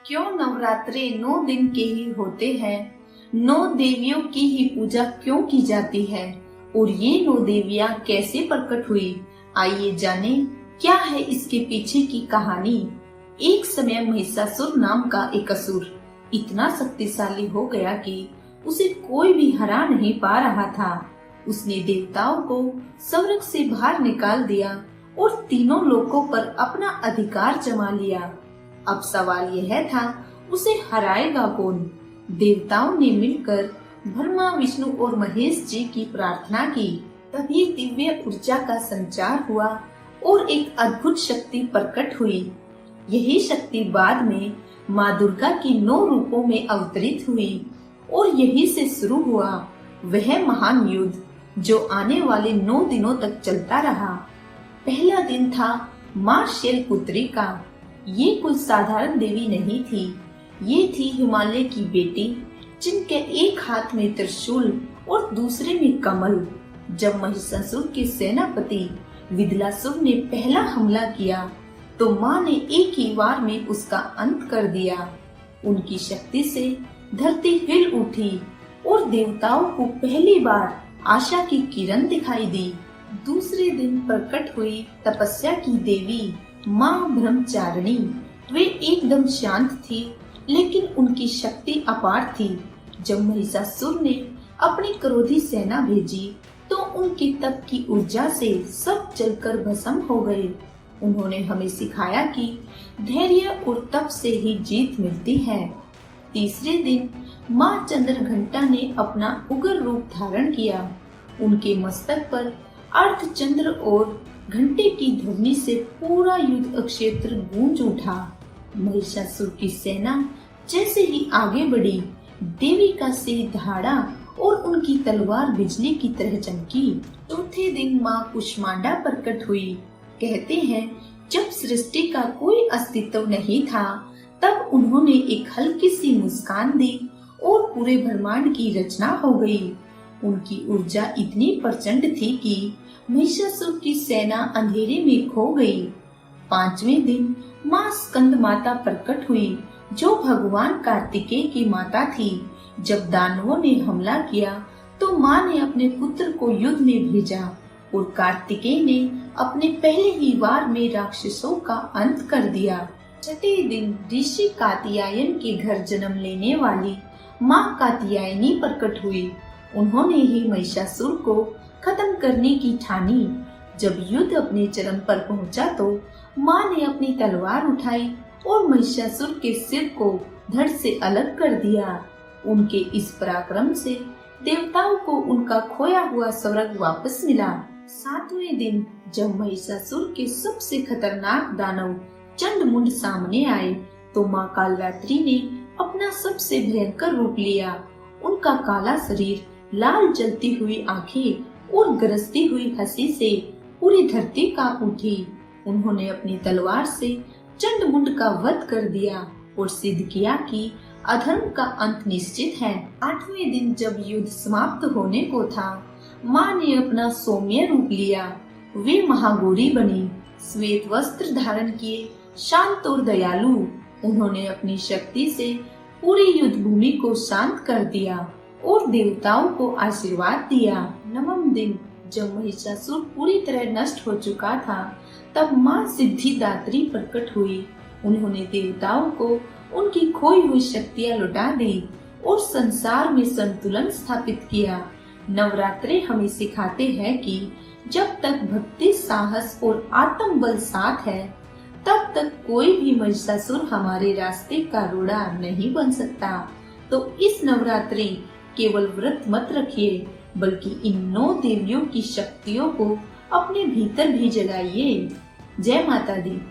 क्यों नवरात्रे 9 दिन के ही होते हैं? 9 देवियों की ही पूजा क्यों की जाती है और ये 9 देवियां कैसे प्रकट हुई? आइए जाने क्या है इसके पीछे की कहानी। एक समय महिषासुर नाम का एक असुर इतना शक्तिशाली हो गया कि उसे कोई भी हरा नहीं पा रहा था। उसने देवताओं को स्वर्ग से बाहर निकाल दिया और तीनों लोकों पर अपना अधिकार जमा लिया। अब सवाल यह था, उसे हराएगा कौन? देवताओं ने मिलकर ब्रह्मा, विष्णु और महेश जी की प्रार्थना की। तभी दिव्य ऊर्जा का संचार हुआ और एक अद्भुत शक्ति प्रकट हुई। यही शक्ति बाद में माँ दुर्गा की 9 रूपों में अवतरित हुई और यही से शुरू हुआ वह महान युद्ध जो आने वाले 9 दिनों तक चलता रहा। पहला दिन था माँ शैलपुत्री का। ये कोई साधारण देवी नहीं थी, ये थी हिमालय की बेटी, जिनके एक हाथ में त्रिशूल और दूसरे में कमल। जब महिषासुर के सेनापति विदलासुर ने पहला हमला किया तो माँ ने एक ही वार में उसका अंत कर दिया। उनकी शक्ति से धरती हिल उठी और देवताओं को पहली बार आशा की किरण दिखाई दी। दूसरे दिन प्रकट हुई तपस्या की देवी माँ ब्रह्मचारिणी। वे एकदम शांत थी, लेकिन उनकी शक्ति अपार थी। जब महिषासुर ने अपनी क्रोधी सेना भेजी तो उनके तप की ऊर्जा से सब जलकर भस्म हो गए। उन्होंने हमें सिखाया कि धैर्य और तप से ही जीत मिलती है। तीसरे दिन माँ चंद्रघंटा ने अपना उग्र रूप धारण किया। उनके मस्तक पर अर्धचंद्र और घंटे की ध्वनि से पूरा युद्ध क्षेत्र गूंज उठा। महिषासुर की सेना जैसे ही आगे बढ़ी, देवी का सिर दहाड़ा और उनकी तलवार बिजली की तरह चमकी। चौथे दिन माँ कुष्मांडा प्रकट हुई। कहते हैं जब सृष्टि का कोई अस्तित्व नहीं था, तब उन्होंने एक हल्की सी मुस्कान दी और पूरे ब्रह्मांड की रचना हो गई। उनकी ऊर्जा इतनी प्रचंड थी कि महिषासुर की सेना अंधेरे में खो गई। 5वें दिन माँ स्कंद माता प्रकट हुई, जो भगवान कार्तिकेय की माता थी। जब दानवों ने हमला किया तो माँ ने अपने पुत्र को युद्ध में भेजा और कार्तिकेय ने अपने पहले ही वार में राक्षसों का अंत कर दिया। 6ठे दिन ऋषि कात्यायन के घर जन्म लेने वाली माँ कात्यायनी प्रकट हुई। उन्होंने ही महिषासुर को खत्म करने की ठानी। जब युद्ध अपने चरम पर पहुंचा तो माँ ने अपनी तलवार उठाई और महिषासुर के सिर को धड़ से अलग कर दिया। उनके इस पराक्रम से देवताओं को उनका खोया हुआ स्वर्ग वापस मिला। 7वें दिन जब महिषासुर के सबसे खतरनाक दानव चंडमुंड सामने आए तो माँ कालरात्रि ने अपना सबसे भयंकर रूप लिया। उनका काला शरीर, लाल जलती हुई आंखें और गरजती हुई हंसी से पूरी धरती कांप उठी। उन्होंने अपनी तलवार से चंडमुंड का वध कर दिया और सिद्ध किया कि अधर्म का अंत निश्चित है। 8वें दिन जब युद्ध समाप्त होने को था, माँ ने अपना सौम्य रूप लिया। वे महागौरी बनी, श्वेत वस्त्र धारण किए, शांत और दयालु। उन्होंने अपनी शक्ति से पूरी युद्ध भूमि को शांत कर दिया और देवताओं को आशीर्वाद दिया। 9वें दिन जब महिषासुर पूरी तरह नष्ट हो चुका था, तब माँ सिद्धिदात्री प्रकट हुई। उन्होंने देवताओं को उनकी खोई हुई शक्तियाँ लौटा दी और संसार में संतुलन स्थापित किया। नवरात्रे हमें सिखाते हैं कि जब तक भक्ति, साहस और आत्म बल साथ है, तब तक कोई भी महिषासुर हमारे रास्ते का रोड़ा नहीं बन सकता। तो इस नवरात्रि केवल व्रत मत रखिए, बल्कि इन 9 देवियों की शक्तियों को अपने भीतर भी जगाइए। जय माता दी।